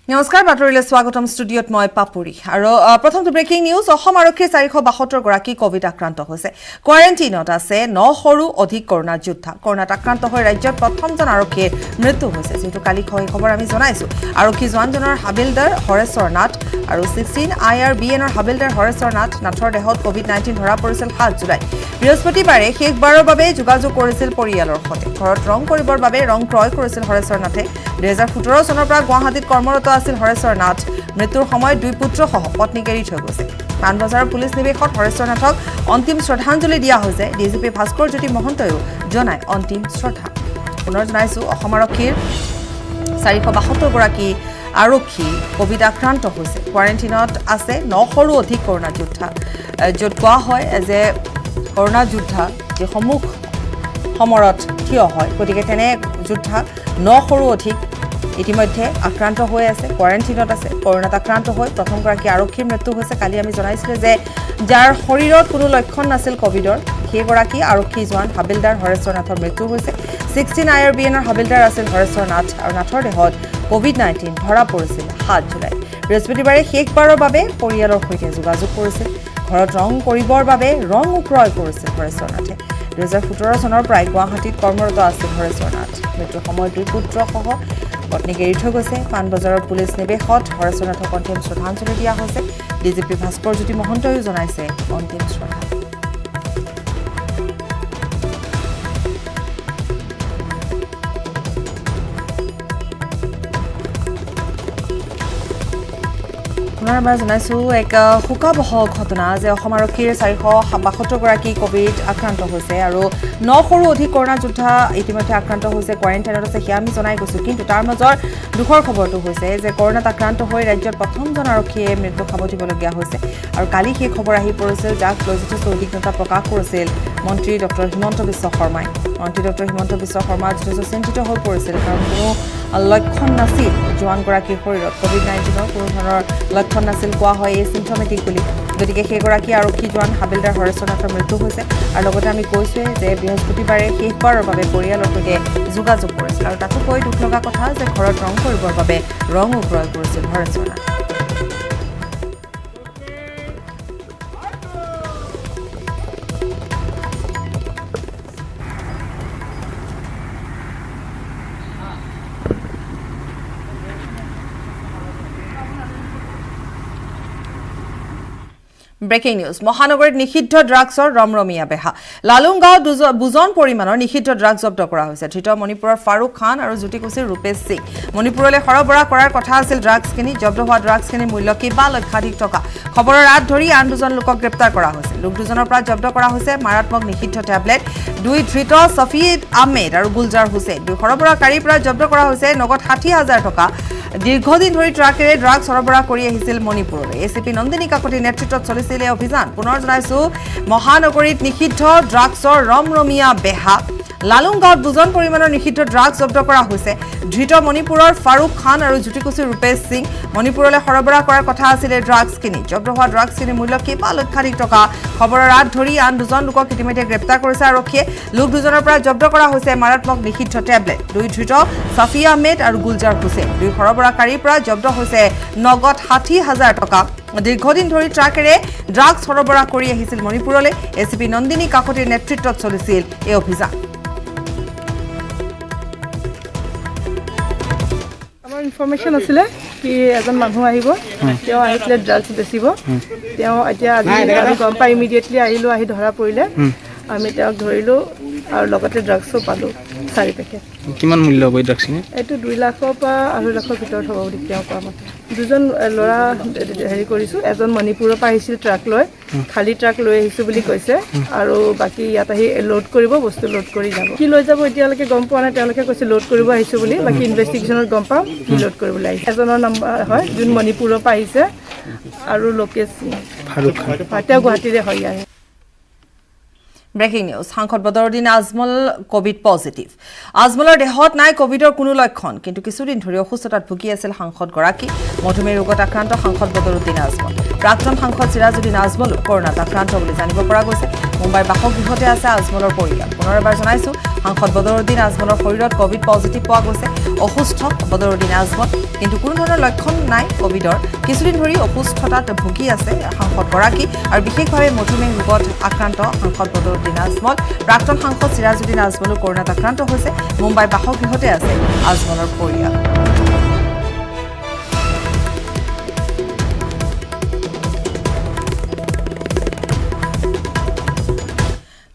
নমস্কাৰ বাতৰিলৈ স্বাগতম ষ্টুডিঅত মই পাপুৰি আৰু প্ৰথমটো ব্ৰেকিং নিউজ অসম আৰক্ষীৰ 472 গৰাকী কোভিড আক্ৰান্ত হৈছে কোৱাৰেণ্টাইনত আছে 9শৰো অধিক কৰোনা যোদ্ধা কৰোনাত আক্ৰান্ত হৈ ৰাজ্যৰ প্ৰথমজন আৰক্ষীৰ মৃত্যু হৈছে যেটো কালি খবৰ আমি জনাইছো আৰক্ষী জৱানজনৰ হাবিলদাৰ হৰেশ্বৰ নাথ আৰু 16 IRBNৰ হাবিলদাৰ হৰেশ্বৰ নাথৰ দেহত কোভিড-19 ধৰা পৰিছিল 7 জুলাই বৃহস্পতিবাৰে শেষবাৰৰ বাবে যোগাযোগ কৰিছিল পৰিয়ালৰ সৈতে ঘৰত ৰং কৰিবৰ বাবে ৰং ক্ৰয় কৰিছিল হৰেশ্বৰ নাথে 2017 চনৰ পৰা গুৱাহাটীত কৰ্মৰত আছিল হৰেশ্বৰ নাথ মৃত্যুৰ সময়ত দুই পুত্ৰসহ পত্নীক এৰি থৈ গৈছে পানবজাৰৰ পুলিচ নিবেশত হৰেশ্বৰ নাথক অন্তিম শ্ৰদ্ধাঞ্জলি দিয়া হৈছে ডিজিপি ভাস্কৰ জ্যোতি মহন্তয়ো জনাই অন্তিম শ্ৰদ্ধা পুনৰ জনাইছো অসম আৰক্ষীৰ 472 গৰাকী আৰক্ষী কোভিড আক্ৰান্ত হৈছে কোৱাৰেণ্টাইনত আছে 9শৰো অধিক কৰোনা যোদ্ধা য'ত কোৱা হয় যে কৰোনা যোদ্ধা যে সমুখ সমৰত থিয় হয় গতিকে তেনে যোদ্ধা 9শৰো অধিক ইতিমধ্যে আক্ৰান্ত হৈ আছে কোৱাৰেণ্টাইনত আছে কৰোনাত আক্ৰান্ত হৈ প্ৰথমগৰাকী আৰক্ষীৰ মৃত্যু হৈছে কালি আমি জনাইছিলো যে যাৰ শৰীৰত কোনো লক্ষণ নাছিল কোভিডৰ সেইগৰাকী আৰক্ষী জৱান হাবিলদাৰ হৰেশ্বৰ নাথৰ মৃত্যু হৈছে 16 IRBNৰ হাবিলদাৰ আছিল হৰেশ্বৰ নাথ আৰু নাথৰ দেহত কোভিড-19 ধৰা পৰিছিল 7 জুলাই বৃহস্পতিবাৰে শেষবাৰৰ বাবে পৰিয়ালৰ সৈতে যোগাযোগ কৰিছিল ঘৰত ৰং কৰিবৰ বাবে ৰং ক্ৰয় কৰিছিল হৰেশ্বৰ নাথে 2017 চনৰ পৰা গুৱাহাটীত কৰ্মৰত আছিল হৰেশ্বৰ নাথ মৃত্যুৰ সময়ত দুই পুত্ৰসহ পত্নীক এৰি থৈ গৈছে পানবজাৰৰ পুলিচ নিবেশত হৰেশ্বৰ নাথক অন্তিম শ্ৰদ্ধাঞ্জলি দিয়া হৈছে ডিজিপি ভাস্কৰ জ্যোতি মহন্তয়ো জনাইছে অন্তিম শ্ৰদ্ধা পুনৰবাৰ জনাইছো এক শোকাবহ ঘটনা যে অসম আৰক্ষীৰ 472 গৰাকী কোভিড আক্ৰান্ত হৈছে আৰু 9শৰো অধিক কৰোনা যোদ্ধা ইতিমধ্যে আক্ৰান্ত হৈছে কোৱাৰেণ্টাইনত আছে সেয়া আমি জনাই গৈছো কিন্তু তাৰ মাজৰ দুখৰ খবৰটো হৈছে যে কৰোনাত আক্ৰান্ত হৈ ৰাজ্যৰ প্ৰথমজন আৰক্ষীয়ে মৃত্যু খাবদিবলগীয়া হৈছে আৰু কালি সেই খবৰ আহি পৰিছিল যাক লৈ যথেষ্ট উদ্বিগ্নতা প্ৰকাশ কৰিছিল মন্ত্ৰী ডক্টৰ হিমন্ত বিশ্ব শৰ্মাই মন্ত্ৰী ডক্টৰ হিমন্ত বিশ্ব শৰ্মা যথেষ্ট চিন্তিত হৈ পৰিছিল কাৰণ কোনো লক্ষণ নাছিল জোৱানগৰাকীৰ শৰীৰত কোভিড-19ৰ কোনো ধৰণৰ লক্ষণ নাছিল কোৱা হয় এচিম্পটমেটিক বুলি গতিকে সেইগৰাকী আৰক্ষী জোৱান হাবিলদাৰ হৰেশ্বৰ নাথৰ মৃত্যু হৈছে আৰু লগতে আমি কৈছোৱে যে বৃহস্পতিবাৰে শেষবাৰৰ বাবে পৰিয়ালৰ সৈতে যোগাযোগ কৰিছিল আৰু তাতোকৈ দুখ লগা কথা যে ঘৰত ৰং কৰিবৰ বাবে ৰঙো ক্ৰয় কৰিছিল হৰেশ্বৰ নাথ ব্ৰেকিং নিউজ মহানগৰীত নিষিদ্ধ ড্ৰাগছৰ ৰমৰমিয়া বেহা লালুংগাঁৱত বুজন পৰিমাণৰ নিষিদ্ধ ড্ৰাগছ জব্দ কৰা হৈছে ধৃত মণিপুৰৰ ফাৰুক খান আৰু জ্যোতিকুছিৰ ৰূপেশ সিং মণিপুৰলৈ সৰবৰাহ কৰাৰ কথা আছিল ড্ৰাগছখিনি জব্দ হোৱা ড্ৰাগছখিনিৰ মূল্য কিবা লক্ষাধিক টকা খবৰৰ আঁত ধৰি আন দুজন লোকক গ্ৰেপ্তাৰ কৰা হৈছে লোক দুজনৰ পৰা জব্দ কৰা হৈছে মাৰাত্মক নিষিদ্ধ টেবলেট দুই ধৃত সফিদ আহমেদ আৰু গুলজাৰ হুছেইন দুই সৰবৰাহকাৰীৰ পৰা জব্দ কৰা হৈছে নগদ 60,000 টকা দীৰ্ঘদিন ধৰি ট্ৰাকেৰে ড্ৰাগছ সৰবৰাহ কৰি আহিছিল মণিপুৰলৈ এচিপি নন্দিনী কাকতিৰ নেতৃত্বত চলিছিল এই অভিযান পুনৰ জনাইছো মহানগৰীত নিষিদ্ধ ড্ৰাগছৰ ৰমৰমিয়া বেহা লালুংগাঁৱত বুজন পৰিমাণৰ নিষিদ্ধ ড্ৰাগছ জব্দ কৰা হৈছে ধৃত মণিপুৰৰ ফাৰুক খান আৰু জ্যোতিকুছিৰ ৰূপেশ সিং মণিপুৰলৈ সৰবৰাহ কৰাৰ কথা আছিল এই ড্ৰাগছখিনি জব্দ হোৱা ড্ৰাগছখিনিৰ মূল্য কেইবা লক্ষাধিক টকা খবৰৰ আঁত ধৰি আন দুজন লোকক ইতিমধ্যে গ্ৰেপ্তাৰ কৰিছে আৰক্ষীয়ে লোক দুজনৰ পৰা জব্দ কৰা হৈছে মাৰাত্মক নিষিদ্ধ টেবলেট দুই ধৃত সফি আহমেদ আৰু গুলজাৰ হুছেইন দুই সৰবৰাহকাৰীৰ পৰা জব্দ হৈছে নগদ 60,000 টকা দীৰ্ঘদিন ধৰি ট্ৰাকেৰে ড্ৰাগছ সৰবৰাহ কৰি আহিছিল মণিপুৰলৈ এচিপি নন্দিনী কাকতিৰ নেতৃত্বত চলিছিল এই অভিযান ইনফৰমেশ্যন আছিলে কি এজন মানুহ আহিব তেওঁ আহিছিলে ড্ৰাগছ বেচিব তেওঁ এতিয়া আজি গম পাই ইমিডিয়েটলি আহিলোঁ আহি ধৰা পৰিলে আমি তেওঁক ধৰিলোঁ আৰু লগতে ড্ৰাগছো পালোঁ 4 পেকেট কিমান মূল্য হ'ব এই ড্ৰাগছখিনি এইটো 2 লাখৰ পৰা 2.5 লাখৰ ভিতৰত হ'ব বুলি তেওঁ কোৱা মতে দুজন ল'ৰা হেৰি কৰিছোঁ এজন মণিপুৰৰ পৰা আহিছিল ট্ৰাক লৈ খালী ট্ৰাক লৈ আহিছোঁ বুলি কৈছে আৰু বাকী ইয়াত আহি লোড কৰিব বস্তু লোড কৰি যাব কি লৈ যাব এতিয়ালৈকে গম পোৱা নাই তেওঁলোকে কৈছে লোড কৰিব আহিছোঁ বুলি বাকী ইনভেষ্টিগেশ্যনত গম পাম কি লোড কৰিবলৈ আহিছে এজনৰ নাম্বাৰ হয় যোন মণিপুৰৰ পৰা আহিছে আৰু লোকেশ সিং ফাৰুক খান তেওঁ গুৱাহাটীৰে হয় ইয়াৰে ব্ৰেকিং নিউজ সাংসদ বদৰুদ্দিন আজমল কোভিড পজিটিভ আজমলৰ দেহত নাই কোভিডৰ কোনো লক্ষণ কিন্তু কিছুদিন ধৰি অসুস্থতাত ভুগি আছিল সাংসদগৰাকী মধুমেহ ৰোগত আক্ৰান্ত সাংসদ বদৰুদ্দিন আজমল প্ৰাক্তন সাংসদ সিৰাজুদ্দিন আজমল কৰোনাত আক্ৰান্ত বুলি জানিব পৰা গৈছে মুম্বাইৰ বাসগৃহতে আছে আজমলৰ পৰিয়াল পুনৰ এবাৰ জনাইছো সাংসদ বদৰুদ্দিন আজমলৰ শৰীৰত কোভিড পজিটিভ পোৱা গৈছে অসুস্থ বদৰুদ্দিন আজমল কিন্তু কোনো ধৰণৰ লক্ষণ নাই কোভিডৰ কিছুদিন ধৰি অসুস্থতাত ভুগি আছে সাংসদগৰাকী আৰু বিশেষভাৱে মধুমেহ ৰোগত আক্ৰান্ত সাংসদ বদৰুদ্দিন আজমল প্ৰাক্তন সাংসদ চিৰাজুদ্দিন আজমলো কৰোনাত আক্ৰান্ত হৈছে মুম্বাই বাসগৃহতে আছে আজমলৰ পৰিয়াল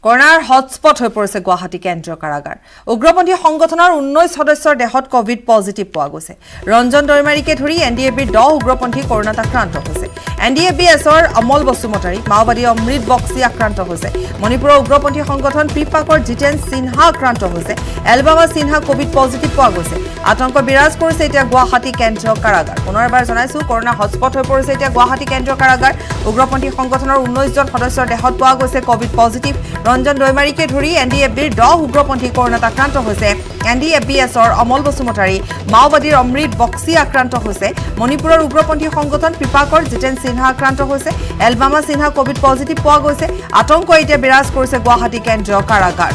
কৰোনাৰ হটস্পট হয়ে পড়েছে গুৱাহাটী কেন্দ্ৰীয় কাৰাগাৰ উগ্ৰপন্থী সংগঠনৰ 19 সদস্যৰ দেহত কোভিড পজিটিভ পোৱা গৈছে ৰঞ্জন দৈমাৰীকে ধৰি এনডিএবিৰ 10 উগ্ৰপন্থী কৰোনাত আক্ৰান্ত হৈছে এনডিএবিএছৰ অমল বসুমতাৰী মাওবাদী অমৃত বক্সি আক্ৰান্ত হৈছে মণিপুৰৰ উগ্ৰপন্থী সংগঠন পিপাকৰ জিতেন সিনহা আক্ৰান্ত হৈছে এলবামা সিনহা কোভিড পজিটিভ পোৱা গৈছে আতংক বিৰাজ কৰিছে এতিয়া গুৱাহাটী কেন্দ্ৰীয় কাৰাগাৰ পুনৰবাৰ জনাইছো কৰোনা হটস্পট হৈ পৰিছে এতিয়া গুৱাহাটী কেন্দ্ৰীয় কাৰাগাৰ উগ্ৰপন্থী সংগঠনৰ 19 জন সদস্যৰ দেহত পোৱা গৈছে কোভিড পজিটিভ ৰঞ্জন দৈমাৰীকে ধৰি এনডিএবিৰ 10 উগ্ৰপন্থী কৰোনাত আক্ৰান্ত হৈছে এনডিএবিএছৰ অমল বসুমতাৰী মাওবাদীৰ অমৃত বক্সি আক্ৰান্ত হৈছে মণিপুৰৰ উগ্ৰপন্থী সংগঠন পিপাকৰ জিতেন সিনহা আক্ৰান্ত হৈছে এলবামা সিনহা কোভিড পজিটিভ পোৱা গৈছে আতংক এতিয়া বিৰাজ কৰিছে গুৱাহাটী কেন্দ্ৰীয় কাৰাগাৰ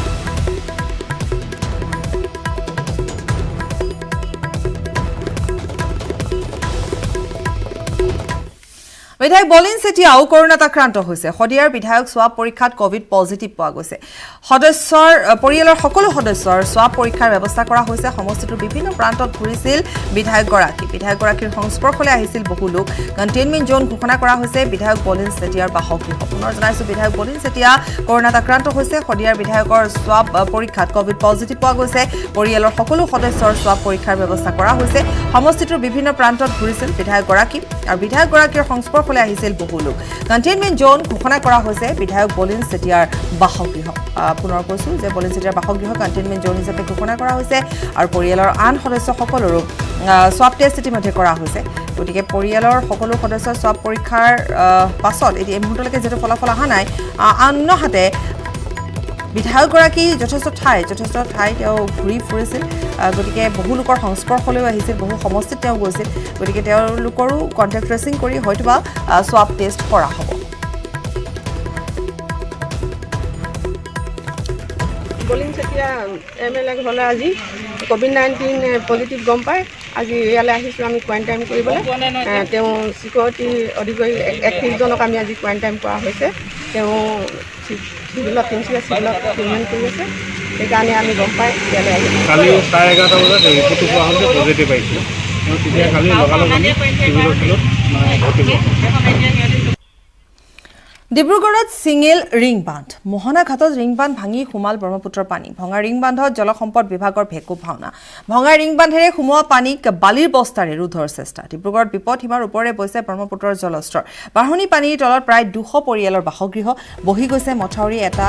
বিধায়ক বলিন চেতিয়াও কৰোনাত আক্ৰান্ত হৈছে হদিয়াৰ বিধায়ক সোৱাব পৰীক্ষাত কোভিড পজিটিভ পোৱা গৈছে সদস্যৰ পৰিয়ালৰ সকলো সদস্যৰ সোৱাব পৰীক্ষাৰ ব্যৱস্থা কৰা হৈছে সমষ্টিটোৰ বিভিন্ন প্ৰান্তত ঘূৰিছিল বিধায়কগৰাকীৰ সংস্পৰ্শলৈ আহিছিল বহু লোক কণ্টেইনমেণ্ট জোন ঘোষণা কৰা হৈছে বিধায়ক বলিন চেতিয়াৰ বাসগৃহ পুনৰ জনাইছো বিধায়ক বলিন চেতিয়া কৰোনাত আক্ৰান্ত হৈছে হদিয়াৰ বিধায়কৰ সোৱাব পৰীক্ষাত কোভিড পজিটিভ পোৱা গৈছে পৰিয়ালৰ সকলো সদস্যৰ সোৱাব পৰীক্ষাৰ ব্যৱস্থা কৰা হৈছে সমষ্টিটোৰ বিভিন্ন প্ৰান্তত ঘূৰিছিল বিধায়কগৰাকী আৰু বিধায়কগৰাকীৰ সংস্পৰ্শ আহিছিল বহু লোক কণ্টেইনমেণ্ট জোন ঘোষণা কৰা হৈছে বিধায়ক বলিন চেতিয়াৰ বাসগৃহ পুনৰ কৈছো যে বলিন চেতিয়াৰ বাসগৃহ কণ্টেইনমেণ্ট জোন হিচাপে ঘোষণা কৰা হৈছে আৰু পৰিয়ালৰ আন সদস্যসকলৰো সোৱাব টেষ্ট ইতিমধ্যে কৰা হৈছে গতিকে পৰিয়ালৰ সকলো সদস্যৰ সোৱাব পৰীক্ষাৰ পাছত এই মুহূৰ্তলৈকে যেটো ফলাফল অহা নাই আনহাতে বিধায়কগৰাকী যথেষ্ট ঠাই তেওঁ ঘূৰি ফুৰিছিল গতিকে বহু লোকৰ সংস্পৰ্শলৈ আহিছিল বহু সমষ্টিত তেওঁ গৈছিল গতিকে তেওঁলোকৰো কণ্টেক্ট ট্ৰেচিং কৰি হয়তোবা সোৱাব টেষ্ট কৰা হ'ব বলিন চেতিয়া এমএলএ ঘৰলৈ আজি কোভিড-19 পজিটিভ গম পায় আজি ইয়ালৈ আহিছোঁ আমি কোৱাৰেণ্টাইন কৰিবলৈ তেওঁ চিকিউৰিটি অধিকাৰী 31 জনক আমি আজি কোৱাৰেণ্টাইন কৰা হৈছে তেওঁ চিভিলত তিনিচুকীয়া চিভিলত ট্ৰিটমেণ্ট কৰি আছে সেইকাৰণে আমি গম পাই ইয়ালৈ আহিছোঁ কালি 11:30 বজাত ৰিপৰ্টটো পোৱা হ'লে পজিটিভ আহিছিল তেতিয়া কালি লগালগ আমি চিভিলত ভৰ্তি কৰিলোঁ ডিব্ৰুগড়ত সিঙ্গেল ৰিং বান্ধ মোহনা ঘাটত ৰিং বান্ধ ভাঙি সোমাল ব্ৰহ্মপুত্ৰৰ পানী ভঙা ৰিং বান্ধত জলসম্পদ বিভাগৰ ভেকু ভাওনা ভঙা ৰিং বান্ধেৰে সোমোৱা পানীক বালিৰ বস্তাৰে ৰোধৰ চেষ্টা ডিব্ৰুগড়ত বিপদসীমাৰ ওপৰে বৈছে ব্ৰহ্মপুত্ৰৰ জলস্তৰ বাঢ়নি পানীৰ তলত প্ৰায় 200 পৰিয়ালৰ বাসগৃহ বহি গৈছে মথাউৰি এটা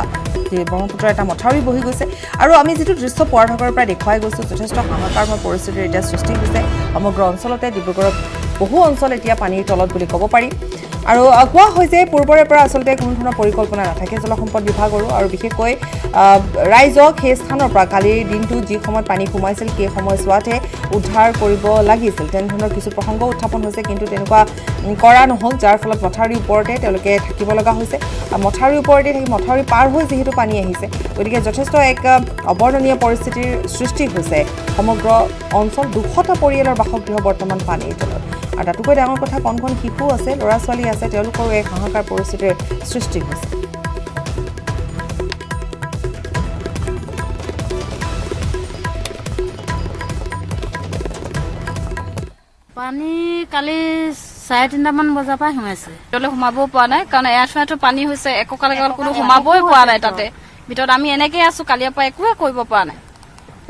ব্ৰহ্মপুত্ৰৰ এটা মথাউৰি বহি গৈছে আৰু আমি যেটো দৃশ্য পোৱাৰ ভাগৰ পৰা দেখুৱাই গৈছো যথেষ্ট হাহাকাৰময় পৰিস্থিতিৰ এটা সৃষ্টি হৈছে সমগ্ৰ অঞ্চলতে ডিব্ৰুগড়ত বহু অঞ্চল এতিয়া পানীৰ তলত বুলি ক'ব পাৰি আৰু কোৱা হৈছে পূৰ্বৰে পৰা আসলতে কোনো ধৰণৰ পৰিকল্পনা নাথাকে জলসম্পদ বিভাগৰো আৰু বিশেষকৈ ৰাইজক সেই স্থানৰ পৰা কালিৰ দিনটো যি সময়ত পানী সোমাইছিল সেই সময়ছোৱাতে উদ্ধাৰ কৰিব লাগিছিল তেনে ধৰণৰ কিছু প্ৰসংগ উত্থাপন হৈছে কিন্তু তেনেকুৱা কৰা নহল যাৰ ফলত মথাউৰিৰ ওপৰতে তেওঁলোকে থাকিব লগা হৈছে মথাউৰিৰ ওপৰতে থাকি মথাউৰি পাৰ হৈ যিহেতু পানী আহিছে গতিকে যথেষ্ট এক অবৰ্ণনীয় পৰিস্থিতিৰ সৃষ্টি হৈছে সমগ্ৰ অঞ্চল 200টা পৰিয়ালৰ বাসগৃহ বৰ্তমান পানীৰ তলত আৰু তাতোকৈ ডাঙৰ কথা কণ শিশু আছে ল'ৰা ছোৱালী আছে তেওঁলোকৰো এক হাহাকাৰ পৰিস্থিতিৰ সৃষ্টি হৈছে পানী কালি 3:30 বজাৰ পৰা সোমাইছে তলে সোমাবও পৰা নাই কাৰণ এয়াৰফ্ৰাইটো পানী হৈছে এককালকাল কোনো সোমাবই পৰা নাই তাতে ভিতৰত আমি এনেকৈ আছো কালিৰ পৰা একোৱে কৰিব পৰা নাই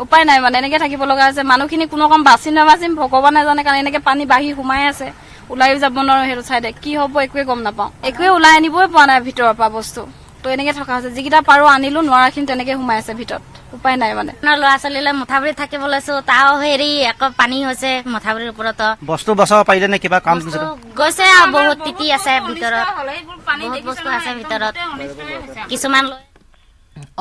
উপায় নাই মানে এনেকৈ থাকিব লগা আছে মানুহখিনি কোনো কম বাচি নাবাচিম ভগৱানে জানে কাৰণ এনেকৈ পানী বাঢ়ি সোমাই আছে ওলাইও যাব নোৱাৰো সেইটো চাইডে কি হ'ব একোৱে গম নাপাওঁ একোৱে ওলাই আনিবই পৰা নাই ভিতৰৰ পৰা বস্তু তো এনেকৈ থকা হৈছে যিকেইটা পাৰো আনিলো নোৱাৰাখিনি তেনেকৈ সোমাই আছে ভিতৰত উপায় নাই মানে ল'ৰা ছোৱালীলৈ মথাউৰিত থাকিব লৈছো তাও হেৰি আকৌ পানী হৈছে মথাউৰিৰ ওপৰত বস্তু বচাব পাৰিলে নে কিবা কাম গৈছে আৰু বহুত তিতি আছে ভিতৰত বহুত বস্তু আছে ভিতৰত কিছুমান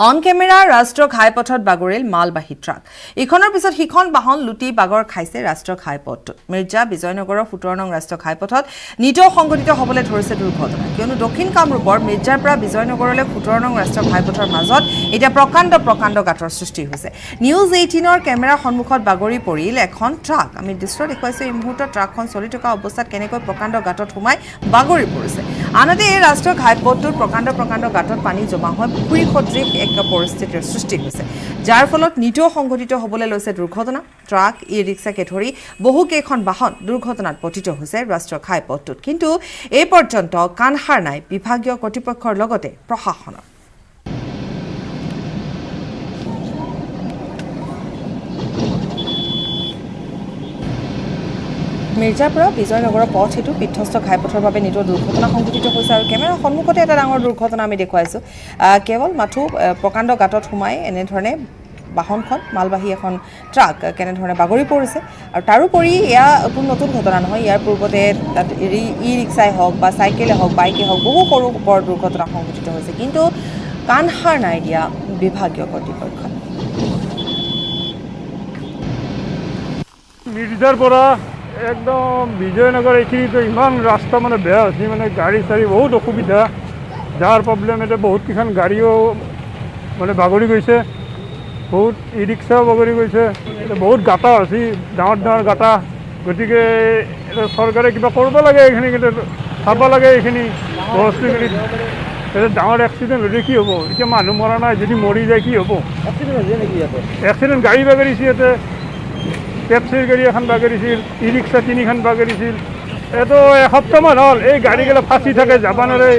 অন কেমেৰা ৰাষ্ট্ৰীয় ঘাইপথত বাগৰিল মালবাহী ট্ৰাক ইখনৰ পিছত সিখন বাহন লুটি বাগৰ খাইছে ৰাষ্ট্ৰীয় ঘাইপথটোত মিৰ্জা বিজয়নগৰৰ 17 নং ৰাষ্ট্ৰীয় ঘাইপথত নিতৌ সংঘটিত হ'বলৈ ধৰিছে দুৰ্ঘটনা কিয়নো দক্ষিণ কামৰূপৰ মিৰ্জাৰ পৰা বিজয়নগৰলৈ 17 নং ৰাষ্ট্ৰীয় ঘাইপথৰ মাজত এতিয়া প্ৰকাণ্ড গাঁতৰ সৃষ্টি হৈছে নিউজ 18ৰ কেমেৰাৰ সন্মুখত বাগৰি পৰিল এখন ট্ৰাক আমি দৃশ্য দেখুৱাইছো এই মুহূৰ্তত ট্ৰাকখন চলি থকা অৱস্থাত কেনেকৈ প্ৰকাণ্ড গাঁতত সোমাই বাগৰি পৰিছে আনহাতে এই ৰাষ্ট্ৰীয় ঘাইপথটোত প্ৰকাণ্ড গাঁতত পানী জমা হৈ পুখুৰী সদৃশ এক পৰিস্থিতিৰ সৃষ্টি হৈছে যাৰ ফলত নিতৌ সংঘটিত হ'বলৈ লৈছে দুৰ্ঘটনা ট্ৰাক ই ৰিক্সাকে ধৰি বহু কেইখন বাহন দুৰ্ঘটনাত পতিত হৈছে ৰাষ্ট্ৰীয় ঘাইপথটোত কিন্তু এই পৰ্যন্ত কাণসাৰ নাই বিভাগীয় কৰ্তৃপক্ষৰ লগতে প্ৰশাসনৰ মিৰ্জাৰ পৰা বিজয়নগৰৰ পথ হেতু বিধ্বস্ত ঘাইপথৰ বাবে নিতৌ দুৰ্ঘটনা সংঘটিত হৈছে আৰু কেমেৰাৰ সন্মুখতে এটা ডাঙৰ দুৰ্ঘটনা আমি দেখুৱাইছোঁ কেৱল মাথো প্ৰকাণ্ড গাঁতত সোমাই এনেধৰণে বাহনখন মালবাহী এখন ট্ৰাক কেনেধৰণে বাগৰি পৰিছে আৰু তাৰোপৰি এয়া কোনো নতুন ঘটনা নহয় ইয়াৰ পূৰ্বতে তাত ই ৰিক্সাই হওক বা চাইকেলে হওক বাইকে হওক বহু সৰু বৰ দুৰ্ঘটনা সংঘটিত হৈছে কিন্তু কাণসাৰ নাই দিয়া বিভাগীয় কৰ্তৃপক্ষই মিৰ্জাৰ পৰা একদম বিজয়নগৰ এইখিনিতো ইমান ৰাস্তা মানে বেয়া হৈছে মানে গাড়ী চাড়ী বহুত অসুবিধা যাৰ প্ৰব্লেম এতিয়া বহুত কেইখন গাড়ীও মানে বাগৰি গৈছে বহুত ই ৰিক্সাও বাগৰি গৈছে বহুত গাঁতা হৈছে ডাঙৰ গাঁতা গতিকে চৰকাৰে কিবা কৰিব লাগে এইখিনি কিন্তু চাব লাগে এইখিনি বস্তুখিনি এতিয়া ডাঙৰ এক্সিডেণ্ট হ'লে কি হ'ব এতিয়া মানুহ মৰা নাই যদি মৰি যায় কি হ'ব এক্সিডেণ্ট গাড়ী বাগৰিছে ইয়াতে টেক্সিৰ গাড়ী এখন বাগৰিছিল ই ৰিক্সা 3খন বাগৰিছিল এইটো এসপ্তাহমান হ'ল এই গাড়ীগিলা ফাঁচি থাকে যাব নোৱাৰে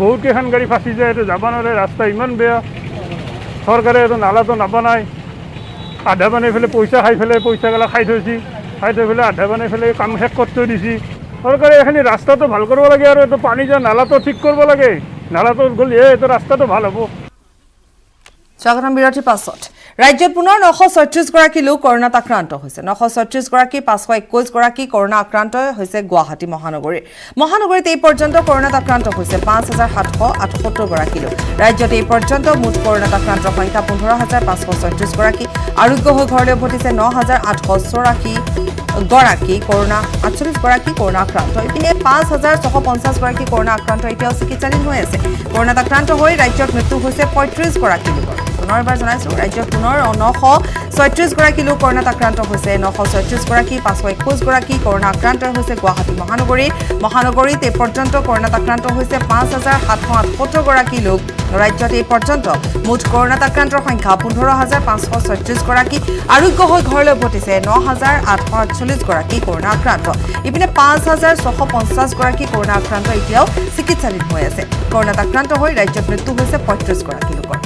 বহুত কেইখন গাড়ী ফাঁচি যায় এইটো যাব নোৱাৰে ৰাস্তা ইমান বেয়া চৰকাৰে এইটো নালাটো নাবনায় আধা বনাই পেলাই পইচা খাই পেলাই পইচাগিলা খাই থৈ পেলাই আধা বনাই পেলাই কাম শেষ কৰি থৈ দিছে চৰকাৰে এইখিনি ৰাস্তাটো ভাল কৰিব লাগে আৰু এইটো পানী যোৱা নালাটো ঠিক কৰিব লাগে নালাটো গ'লেহে এইটো ৰাস্তাটো ভাল হ'ব স্বাগতম বিৰতিৰ পাছত ৰাজ্যত পুনৰ 936 গৰাকী লোক কৰোনাত আক্ৰান্ত হৈছে 936 গৰাকী 521 গৰাকী কৰোনা আক্ৰান্ত হৈছে গুৱাহাটী মহানগৰীত এই পৰ্যন্ত কৰোনাত আক্ৰান্ত হৈছে 5778 গৰাকী লোক ৰাজ্যত এই পৰ্যন্ত মুঠ কৰোনাত আক্ৰান্তৰ সংখ্যা 15536 গৰাকী আৰোগ্য হৈ ঘৰলৈ উভতিছে 9884 গৰাকী কৰোনা 48 গৰাকী কৰোনা আক্ৰান্ত ইপিনে 5650 গৰাকী কৰোনা আক্ৰান্ত এতিয়াও চিকিৎসাধীন হৈ আছে কৰোনাত আক্ৰান্ত হৈ ৰাজ্যত মৃত্যু হৈছে 35 গৰাকী লোকৰ পুনৰবাৰ জনাইছো ৰাজ্যত পুনৰ 936 গৰাকী লোক কৰোনাত আক্ৰান্ত হৈছে 936 গৰাকী 521 গৰাকী কৰোনা আক্ৰান্ত হৈছে গুৱাহাটী মহানগৰীত এই পৰ্যন্ত কৰোনাত আক্ৰান্ত হৈছে 5778 গৰাকী লোক ৰাজ্যত এই পৰ্যন্ত মুঠ কৰোনাত আক্ৰান্তৰ সংখ্যা 15536 গৰাকী আৰোগ্য হৈ ঘৰলৈ উভতিছে 9848 গৰাকী কৰোনা আক্ৰান্ত ইপিনে 5650 গৰাকী কৰোনা আক্ৰান্ত এতিয়াও চিকিৎসাধীন হৈ আছে কৰোনাত আক্ৰান্ত হৈ ৰাজ্যত মৃত্যু হৈছে 35 গৰাকী লোকৰ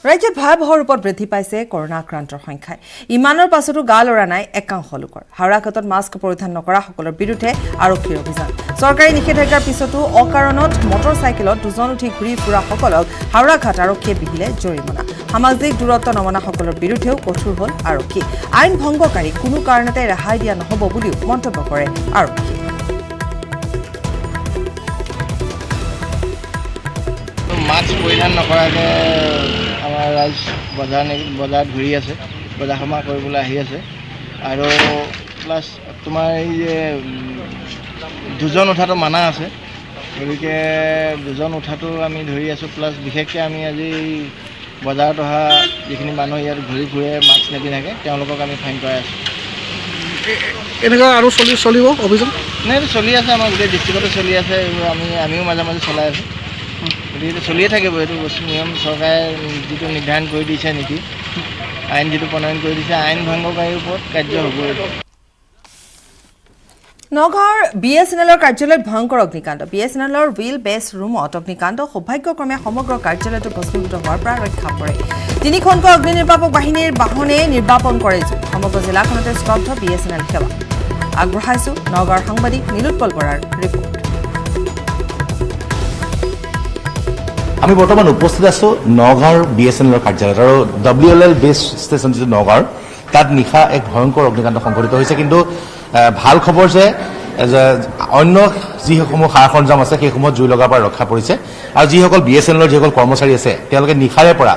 ৰাজ্যত ভয়াবহ ৰূপত বৃদ্ধি পাইছে কৰোনা আক্ৰান্তৰ সংখ্যাই ইমানৰ পাছতো গা লৰা নাই একাংশ লোকৰ হাওৰাঘাটত মাস্ক পৰিধান নকৰা সকলৰ বিৰুদ্ধে আৰক্ষীৰ অভিযান চৰকাৰী নিষেধাজ্ঞাৰ পিছতো অকাৰণত মটৰচাইকেলত দুজন উঠি ঘূৰি ফুৰা সকলক হাওৰাঘাট আৰক্ষীয়ে বিহিলে জৰিমনা সামাজিক দূৰত্ব নমনা সকলৰ বিৰুদ্ধেও কঠোৰ হ'ল আৰক্ষী আইন ভংগকাৰী কোনো কাৰণতে ৰেহাই দিয়া নহ'ব বুলিও মন্তব্য কৰে আৰক্ষী মাস্ক পৰিধান নকৰাকৈ আমাৰ ৰাইজ বজাৰত ঘূৰি আছে বজাৰ সমাৰ কৰিবলৈ আহি আছে আৰু প্লাছ তোমাৰ এই যে দুজন উঠাটো মানা আছে গতিকে দুজন উঠাটো আমি ধৰি আছোঁ প্লাছ বিশেষকৈ আমি আজি বজাৰত অহা যিখিনি মানুহ ইয়াত ঘূৰি ফুৰে মাস্ক নিপিন্ধাকৈ তেওঁলোকক আমি ফাইন কৰাই আছোঁ এনেকুৱা আৰু চলিব অভিযান নাই এইটো চলি আছে আমাৰ গোটেই ডিষ্ট্ৰিক্টতে চলি আছে আমিও মাজে মাজে চলাই আছোঁ গতিকে চলিয়ে থাকিব এইটো বস্তু নিয়ম চৰকাৰে যিটো নিৰ্ধাৰণ কৰি দিছে নীতি আইন যিটো প্ৰণয়ন কৰি দিছে আইন ভংগকাৰীৰ ওপৰত কাৰ্য হ'ব নগাঁৱৰ BSNLৰ কাৰ্যালয়ত ভয়ংকৰ অগ্নিকাণ্ড BSNLৰ হুইল বেছ ৰুমত অগ্নিকাণ্ড সৌভাগ্যক্ৰমে সমগ্ৰ কাৰ্যালয়টো ভস্মীভূত হোৱাৰ পৰা ৰক্ষা পৰে 3খনকৈ অগ্নি নিৰ্বাপক বাহিনীৰ বাহনে নিৰ্বাপন কৰে সমগ্ৰ জিলাখনতে স্তব্ধ BSNL সেৱা আগবঢ়াইছো নগাঁৱৰ সাংবাদিক নীলোৎপল বৰাৰ ৰিপৰ্ট আমি বৰ্তমান উপস্থিত আছো নগাঁৱৰ BSNLৰ কাৰ্যালয়ত আৰু WLL বেছ ষ্টেচন যিটো নগাঁৱৰ তাত নিশা এক ভয়ংকৰ অগ্নিকাণ্ড সংঘটিত হৈছে কিন্তু ভাল খবৰ যে অন্য যিসমূহ সা সৰঞ্জাম আছে সেইসমূহত জুই লগাৰ পৰা ৰক্ষা পৰিছে আৰু যিসকল BSNL যিসকল কৰ্মচাৰী আছে তেওঁলোকে নিশাৰে পৰা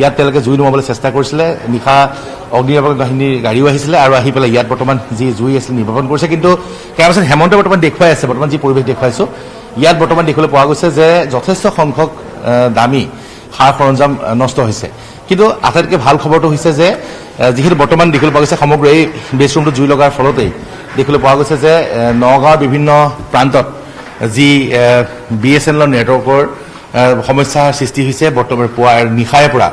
ইয়াত তেওঁলোকে জুই নুমাবলৈ চেষ্টা কৰিছিলে নিশা অগ্নিনিৰ্বাপক বাহিনীৰ গাড়ীও আহিছিলে আৰু আহি পেলাই ইয়াত বৰ্তমান যি জুই আছিল নিৰ্বাপন কৰিছে কিন্তু কেমেৰামেন হেমন্ত বৰ্তমান দেখুৱাই আছে বৰ্তমান যি পৰিৱেশ দেখুৱাইছো ইয়াত বৰ্তমান দেখিবলৈ পোৱা গৈছে যে যথেষ্ট সংখ্যক দামী সা সৰঞ্জাম নষ্ট হৈছে কিন্তু আটাইতকৈ ভাল খবৰটো হৈছে যে যিহেতু বৰ্তমান দেখিবলৈ পোৱা গৈছে সমগ্ৰ এই বেছৰুমটো জুই লগাৰ ফলতেই দেখিবলৈ পোৱা গৈছে যে নগাঁৱৰ বিভিন্ন প্ৰান্তত যি BSNL নেটৱৰ্কৰ সমস্যাৰ সৃষ্টি হৈছে বৰ্তমান পুৱা নিশাৰে পৰা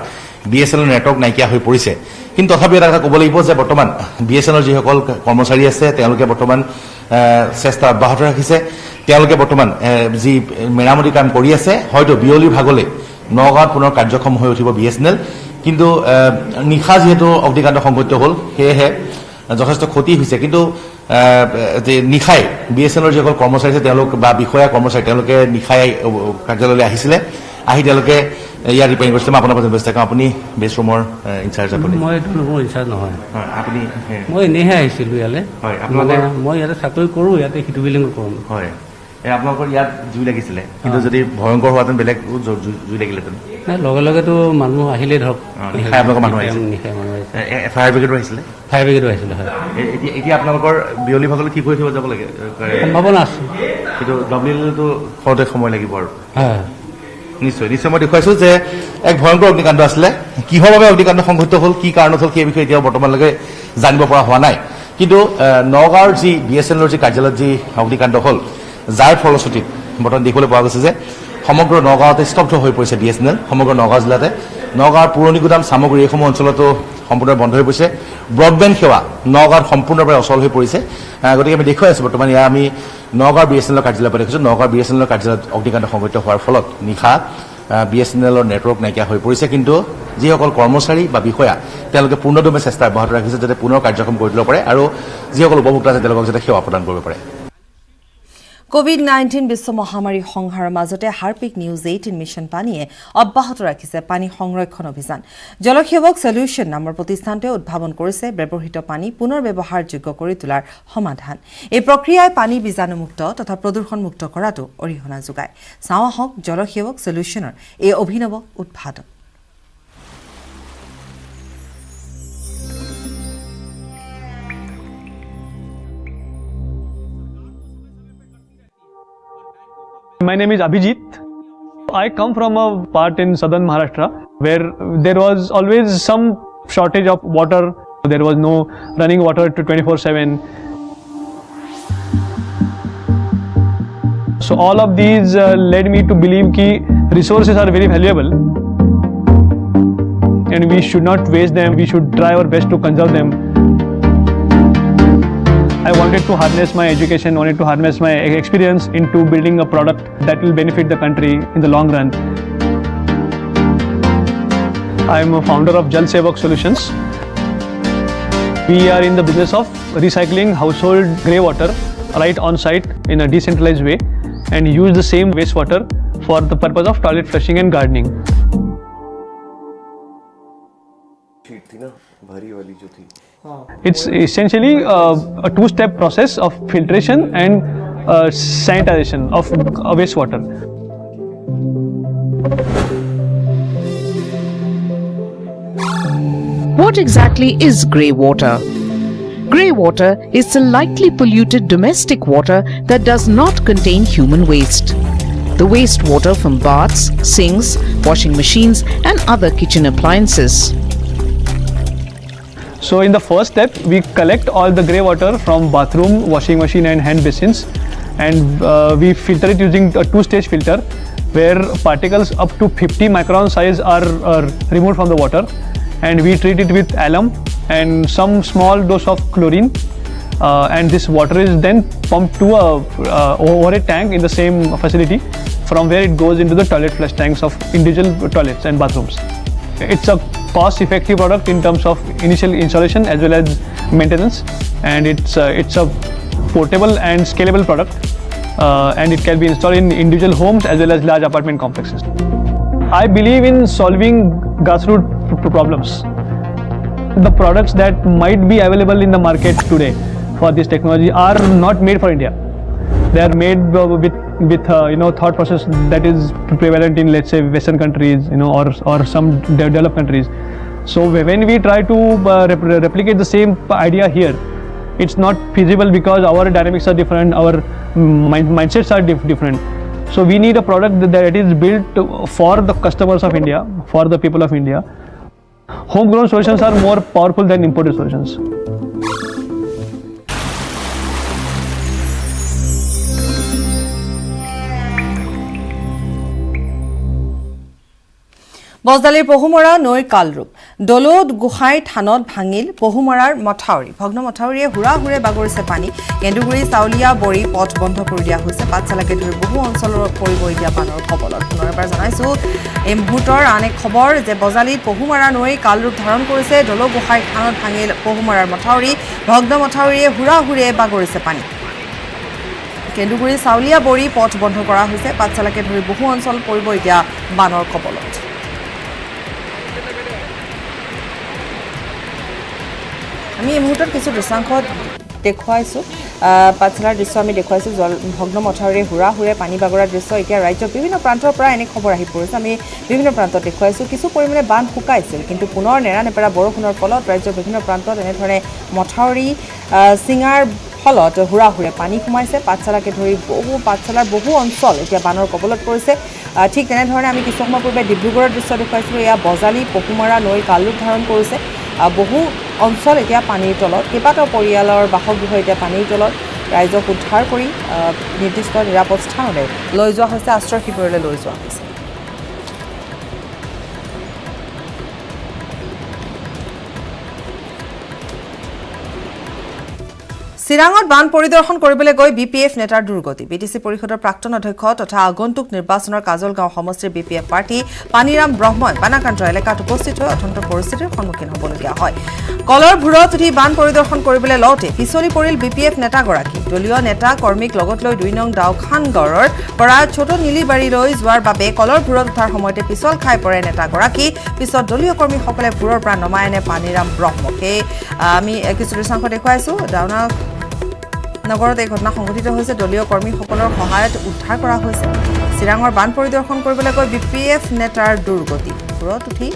BSNL নেটৱৰ্ক নাইকিয়া হৈ পৰিছে কিন্তু তথাপিও এটা কথা ক'ব লাগিব যে বৰ্তমান BSNL যিসকল কৰ্মচাৰী আছে তেওঁলোকে বৰ্তমান চেষ্টা অব্যাহত ৰাখিছে তেওঁলোকে বৰ্তমান যি মেৰামতি কাম কৰি আছে হয়তো বিয়লিৰ ভাগলৈ নগাঁৱত পুনৰ কাৰ্যক্ষম হৈ উঠিব BSNL কিন্তু নিশা যিহেতু অগ্নিকাণ্ড সংঘটিত হ'ল সেয়েহে যথেষ্ট ক্ষতি হৈছে কিন্তু নিশাই BSNL যিসকল কৰ্মচাৰী আছে তেওঁলোক বা বিষয়া কৰ্মচাৰী তেওঁলোকে নিশাই কাৰ্যালয়লৈ আহিছিলে আহি তেওঁলোকে ইয়াৰ ৰিপেয়াৰিং কৰিছিলে মই আপোনাৰ পৰা ব্যৱস্থা কৰোঁ আপুনি বেছৰুমৰ ইনচাৰ্জ আপুনি মই এইটো মোৰ ইনচাৰ্জ নহয় আপুনি মই এনেহে আহিছিলোঁ ইয়ালৈ হয় মানে মই ইয়াতে চাকৰি কৰোঁ ইয়াতে সিটো বিল্ডিঙত কৰোঁ হয় আপোনালোকৰ ইয়াত জুই লাগিছিলে কিন্তু যদি ভয়ংকৰ হোৱাহেঁতেন বেলেগ জুই লাগিলেহেঁতেন নাই লগে লগেতো মানুহ আহিলেই ধৰক নিশাই আপোনালোকৰ মানুহ আহিছে নিশাই মানুহ আহিছে ফায়াৰ ব্ৰিগেডো আহিছিলে ফায়াৰ ব্ৰিগেডো আহিছিলে হয় এতিয়া আপোনালোকৰ বিয়লি ভাগলৈ ঠিক হৈ থৈ যাব লাগে সম্ভাৱনা আছে কিন্তু WLLতো সৰতে সময় লাগিব আৰু হয় নিশ্চয় নিশ্চয় মই দেখুৱাইছোঁ যে এক ভয়ংকৰ অগ্নিকাণ্ড আছিলে কিহৰ বাবে অগ্নিকাণ্ড সংঘটিত হ'ল কি কাৰণত হ'ল সেই বিষয়ে এতিয়াও বৰ্তমানলৈকে জানিব পৰা হোৱা নাই কিন্তু নগাঁৱৰ যি BSNLৰ যি কাৰ্যালয়ত যি অগ্নিকাণ্ড হ'ল যাৰ ফলশ্ৰুতিত বৰ্তমান দেখিবলৈ পোৱা গৈছে যে সমগ্ৰ নগাঁৱতে স্তব্ধ হৈ পৰিছে BSNL সমগ্ৰ নগাঁও জিলাতে নগাঁৱৰ পুৰণি গুদাম সামগ্ৰী এইসমূহ অঞ্চলতো সম্পূৰ্ণ বন্ধ হৈ পৰিছে ব্ৰডবেণ্ড সেৱা নগাঁৱত সম্পূৰ্ণৰূপে অচল হৈ পৰিছে গতিকে আমি দেখুৱাই আছোঁ বৰ্তমান ইয়াৰ আমি নগাঁৱৰ BSNLৰ কাৰ্যালয়ৰ পৰা দেখিছোঁ নগাঁৱৰ BSNLৰ কাৰ্যালয়ত অগ্নিকাণ্ড সংঘটিত হোৱাৰ ফলত নিশা BSNLৰ নেটৱৰ্ক নাইকিয়া হৈ পৰিছে কিন্তু যিসকল কৰ্মচাৰী বা বিষয়া তেওঁলোকে পূৰ্ণদমে চেষ্টা অব্যাহত ৰাখিছে যাতে পুনৰ কাৰ্যক্ষম কৰি তুলিব পাৰে আৰু যিসকল উপভোক্তা আছে তেওঁলোকক যাতে সেৱা প্ৰদান কৰিব পাৰে COVID-19 বিশ্ব মহামাৰী সংহাৰৰ মাজতে হাৰ্পিক নিউজ 18 মিছন পানীয়ে অব্যাহত ৰাখিছে পানী সংৰক্ষণ অভিযান জলসেৱক সলিউশ্যন নামৰ প্ৰতিষ্ঠানটোৱে উদ্ভাৱন কৰিছে ব্যৱহৃত পানী পুনৰ ব্যৱহাৰযোগ্য কৰি তোলাৰ সমাধান এই প্ৰক্ৰিয়াই পানী বীজাণুমুক্ত তথা প্ৰদূষণমুক্ত কৰাটো অৰিহণা যোগায় চাওঁ আহক জলসেৱক সলিউশ্যনৰ এই অভিনৱ উদ্ভাৱন My name is Abhijit. I come from a part in southern Maharashtra where there was always some shortage of water. There was no running water to 24/7. So all of these led me to believe that resources are very valuable and we should not waste them. We should try our best to conserve them. I wanted to harness my education, wanted to harness my experience into building a product that will benefit the country in the long run. I am a founder of Jal Sevak Solutions. We are in the business of recycling household grey water right on site in a decentralized way and use the same wastewater for the purpose of toilet flushing and gardening. It's essentially a two-step process of filtration and sanitization of wastewater. What exactly is grey water? Grey water is the lightly polluted domestic water that does not contain human waste. The wastewater from baths, sinks, washing machines and other kitchen appliances. So in the first step, we collect all the grey water from bathroom, washing machine and hand basins and we filter it using a two-stage filter where particles up to 50 micron size are removed from the water and we treat it with alum and some small dose of chlorine and this water is then pumped to a overhead tank in the same facility from where it goes into the toilet flush tanks of individual toilets and bathrooms. It's a cost-effective product in terms of initial installation as well as maintenance and it's a portable and scalable product and it can be installed in individual homes as well as large apartment complexes. I believe in solving grassroots problems. The products that might be available in the market today for this technology are not made for India. They are made with thought process that is prevalent in, let's say, Western countries, or some developed countries. So when we try to replicate the same idea here, it's not feasible because our dynamics are different, our mindsets are different. So we need a product that is built for the customers of India, for the people of India. Homegrown solutions are more powerful than imported solutions. বজদালিৰ Pahumara নৈৰ কালৰূপ দলৌদ গোহাঁই থানত ভাঙিল পহুমৰাৰ মথাউৰি ভগ্ন মথাউৰিয়ে হুৰাহুৰে বাগৰিছে পানী কেন্দুগুৰি চাউলীয়া বৰি পথ বন্ধ কৰি দিয়া হৈছে পাঠশালাকে ধৰি বহু অঞ্চলৰ পৰিব এতিয়া বানৰ কবলত পুনৰ এবাৰ জনাইছো এই মুহূৰ্তৰ আন এক খবৰ যে বজালিত পহুমৰা নৈৰ কালৰূপ ধাৰণ কৰিছে দলৌ গোহাঁই থানত ভাঙিল পহুমৰাৰ মথাউৰি ভগ্ন মথাউৰিয়ে হুৰাহুৰে বাগৰিছে পানী কেন্দুগুৰি চাউলীয়া বৰি পথ বন্ধ কৰা হৈছে পাঠশালাকে ধৰি বহু অঞ্চল পৰিব এতিয়া বানৰ কবলত আমি এই মুহূৰ্তত কিছু দৃশ্যাংশ দেখুৱাইছোঁ পাঠশালাৰ দৃশ্য আমি দেখুৱাইছোঁ ভগ্ন মথাউৰিয়ে হুৰাহুৰে পানী বাগৰাৰ দৃশ্য এতিয়া ৰাজ্যৰ বিভিন্ন প্ৰান্তৰ পৰা এনে খবৰ আহি পৰিছে আমি বিভিন্ন প্ৰান্তত দেখুৱাইছোঁ কিছু পৰিমাণে বান শুকাইছিল কিন্তু পুনৰ নেৰানেপেৰা বৰষুণৰ ফলত ৰাজ্যৰ বিভিন্ন প্ৰান্তত এনেধৰণে মথাউৰি চিঙাৰ ফলত হুৰাহুৰে পানী সোমাইছে পাঠশালাকে ধৰি পাঠশালাৰ বহু অঞ্চল এতিয়া বানৰ কবলত পৰিছে ঠিক তেনেধৰণে আমি কিছু সময় পূৰ্বে ডিব্ৰুগড়ৰ দৃশ্য দেখুৱাইছিলোঁ এয়া বজালি পহুমৰা নৈৰ কালৰূপ ধাৰণ কৰিছে বহু অঞ্চল এতিয়া পানীৰ তলত কেইবাটাও পৰিয়ালৰ বাসগৃহ এতিয়া পানীৰ তলত ৰাইজক উদ্ধাৰ কৰি নিৰ্দিষ্ট নিৰাপদ স্থানলৈ লৈ যোৱা হৈছে আশ্ৰয় শিবিৰলৈ লৈ যোৱা হৈছে চিৰাঙত বান পৰিদৰ্শন কৰিবলৈ গৈ বিপিএফ নেতাৰ দুৰ্গতি বিটিচি পৰিষদৰ প্ৰাক্তন অধ্যক্ষ তথা আগন্তুক নিৰ্বাচনৰ কাজলগাঁও সমষ্টিৰ বিপিএফ প্ৰাৰ্থী পানীৰাম ব্ৰহ্মই বানাক্ৰান্ত এলেকাত উপস্থিত হৈ অথন্ত পৰিস্থিতিৰ সন্মুখীন হ'বলগীয়া হয় কলৰ ভূৰত উঠি বান পৰিদৰ্শন কৰিবলৈ লওঁতে পিছলি পৰিল বিপিএফ নেতাগৰাকী দলীয় নেতা কৰ্মীক লগত লৈ 2 নং দাউখানগড়ৰ পৰা ছোট নীলিবাৰীলৈ যোৱাৰ বাবে কলৰ ভূৰত উঠাৰ সময়তে পিছল খাই পৰে নেতাগৰাকী পিছত দলীয় কৰ্মীসকলে ভূৰৰ পৰা নমাই আনে পানীৰাম ব্ৰহ্মকে আমি কিছু দৃশ্যাংশ দেখুৱাইছোঁ ডাউনা নগৰত এই ঘটনা সংঘটিত হৈছে দলীয় কৰ্মীসকলৰ সহায়ত উদ্ধাৰ কৰা হৈছে চিৰাঙৰ বান পৰিদৰ্শন কৰিবলৈ গৈ বিপিএফ নেতাৰ দুৰ্গতি ভূৰত উঠি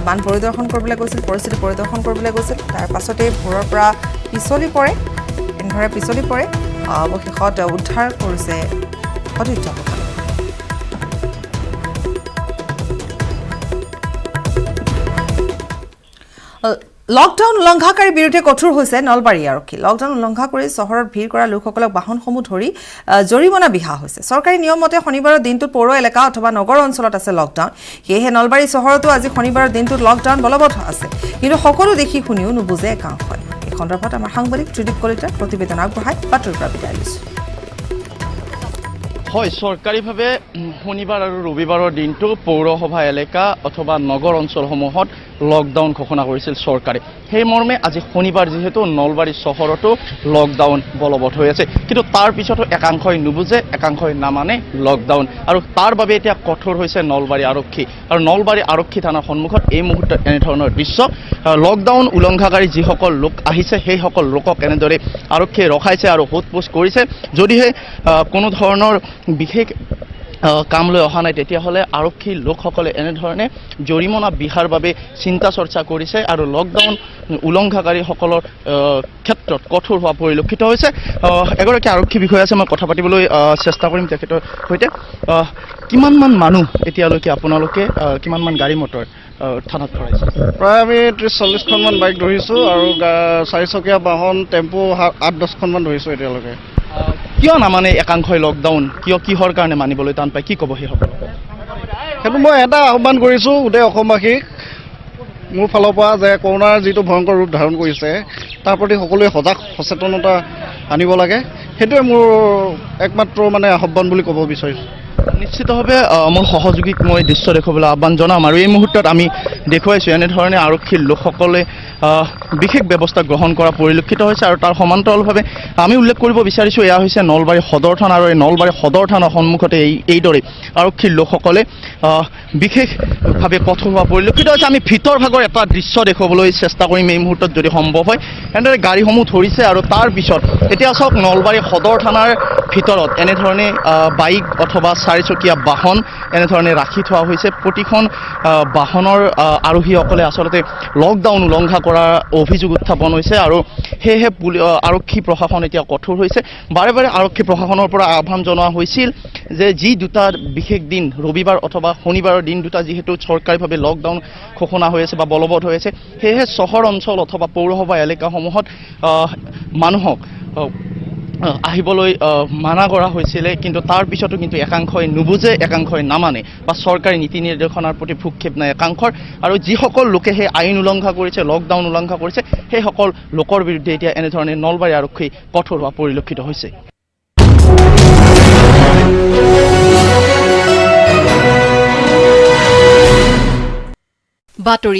বান পৰিদৰ্শন কৰিবলৈ গৈছিল পৰিস্থিতি পৰিদৰ্শন কৰিবলৈ গৈছিল তাৰ পাছতে ভূৰৰ পৰা পিছলি পৰে এনেদৰে পিছলি পৰে অৱশেষত উদ্ধাৰ কৰিছে সতীৰ্থসকলে লকডাউন উলংঘাকাৰীৰ বিৰুদ্ধে কঠোৰ হৈছে নলবাৰী আৰক্ষী লকডাউন উলংঘা কৰি চহৰত ভিৰ কৰা লোকসকলক বাহনসমূহ ধৰি জৰিমনা বিহা হৈছে চৰকাৰী নিয়ম মতে শনিবাৰৰ দিনটোত পৌৰ এলেকা অথবা নগৰ অঞ্চলত আছে লকডাউন সেয়েহে নলবাৰী চহৰতো আজি শনিবাৰৰ দিনটোত লকডাউন বলবৎ আছে কিন্তু সকলো দেখি শুনিও নুবুজে একাংশই এই সন্দৰ্ভত আমাৰ সাংবাদিক ত্ৰিদীপ কলিতাৰ প্ৰতিবেদন আগবঢ়াই বাতৰিৰ পৰা বিদায় লৈছোঁ হয় চৰকাৰীভাৱে শনিবাৰ আৰু ৰবিবাৰৰ দিনটো পৌৰসভা এলেকা অথবা নগৰ অঞ্চলসমূহত লকডাউন ঘোষণা কৰিছিল চৰকাৰে সেই মৰ্মে আজি শনিবাৰ যিহেতু নলবাৰী চহৰতো লকডাউন বলবৎ হৈ আছে কিন্তু তাৰ পিছতো একাংশই নুবুজে একাংশই নামানে লকডাউন আৰু তাৰ বাবে এতিয়া কঠোৰ হৈছে নলবাৰী আৰক্ষী আৰু নলবাৰী আৰক্ষী থানাৰ সন্মুখত এই মুহূৰ্তত এনেধৰণৰ দৃশ্য লকডাউন উলংঘাকাৰী যিসকল লোক আহিছে সেইসকল লোকক এনেদৰে আৰক্ষীয়ে ৰখাইছে আৰু সোধপোছ কৰিছে যদিহে কোনো ধৰণৰ বিশেষ কাম লৈ অহা নাই তেতিয়াহ'লে আৰক্ষী লোকসকলে এনেধৰণে জৰিমনা বিহাৰ বাবে চিন্তা চৰ্চা কৰিছে আৰু লকডাউন উলংঘাকাৰীসকলৰ ক্ষেত্ৰত কঠোৰ হোৱা পৰিলক্ষিত হৈছে এগৰাকী আৰক্ষী বিষয়া আছে মই কথা পাতিবলৈ চেষ্টা কৰিম তেখেতৰ সৈতে কিমানমান মানুহ এতিয়ালৈকে আপোনালোকে কিমানমান গাড়ী মটৰ থানাত ভৰাইছে প্ৰায় আমি 30-40খনমান বাইক ধৰিছোঁ আৰু 4চকীয়া বাহন টেম্পু 8-10খনমান ধৰিছোঁ এতিয়ালৈকে কিয় নামানে একাংশই লকডাউন কিহৰ কাৰণে মানিবলৈ টান পায় কি ক'ব সেইসকলক সেইটো মই এটা আহ্বান কৰিছোঁ গোটেই অসমবাসীক মোৰ ফালৰ পৰা যে কৰোণাৰ যিটো ভয়ংকৰ ৰূপ ধাৰণ কৰিছে তাৰ প্ৰতি সকলোৱে সজাগ সচেতনতা আনিব লাগে সেইটোৱে মোৰ একমাত্ৰ মানে আহ্বান বুলি ক'ব বিচাৰিছোঁ নিশ্চিতভাৱে মোৰ সহযোগীক মই দৃশ্য দেখুৱাবলৈ আহ্বান জনাম আৰু এই মুহূৰ্তত আমি দেখুৱাইছোঁ এনেধৰণে আৰক্ষীৰ লোকসকলে বিশেষ ব্যৱস্থা গ্ৰহণ কৰা পৰিলক্ষিত হৈছে আৰু তাৰ সমান্তৰালভাৱে আমি উল্লেখ কৰিব বিচাৰিছোঁ এয়া হৈছে নলবাৰী সদৰ থানা আৰু এই নলবাৰী সদৰ থানাৰ সন্মুখতে এইদৰে আৰক্ষীৰ লোকসকলে বিশেষভাৱে কঠোৰ হোৱা পৰিলক্ষিত হৈছে আমি ভিতৰ ভাগৰ এটা দৃশ্য দেখুৱাবলৈ চেষ্টা কৰিম এই মুহূৰ্তত যদি সম্ভৱ হয় এনেদৰে গাড়ীসমূহ ধৰিছে আৰু তাৰ পিছত এতিয়া চাওক নলবাৰী সদৰ থানাৰ ভিতৰত এনেধৰণে বাইক অথবা চাৰিচকীয়া বাহন এনেধৰণে ৰাখি থোৱা হৈছে প্ৰতিখন বাহনৰ আৰোহীসকলে আচলতে লকডাউন উলংঘা কৰাৰ অভিযোগ উত্থাপন হৈছে আৰু সেয়েহে আৰক্ষী প্ৰশাসন এতিয়া কঠোৰ হৈছে বাৰে বাৰে আৰক্ষী প্ৰশাসনৰ পৰা আহ্বান জনোৱা হৈছিল যে যি দুটা বিশেষ দিন ৰবিবাৰ অথবা শনিবাৰৰ দিন দুটা যিহেতু চৰকাৰীভাৱে লকডাউন ঘোষণা হৈ আছে বা বলবৎ হৈ আছে সেয়েহে চহৰ অঞ্চল অথবা পৌৰসভা এলেকাসমূহত মানুহক আহিবলৈ মানা কৰা হৈছিলে কিন্তু তাৰ পিছতো কিন্তু একাংশই নুবুজে একাংশই নামানে বা চৰকাৰী নীতি নিৰ্দেশনাৰ প্ৰতি ভূক্ষেপ নাই একাংশৰ আৰু যিসকল লোকে সেই আইন উলংঘা কৰিছে লকডাউন উলংঘা কৰিছে সেইসকল লোকৰ বিৰুদ্ধে এতিয়া এনেধৰণে নলবাৰী আৰক্ষী কঠোৰ হোৱা পৰিলক্ষিত হৈছে বাতৰি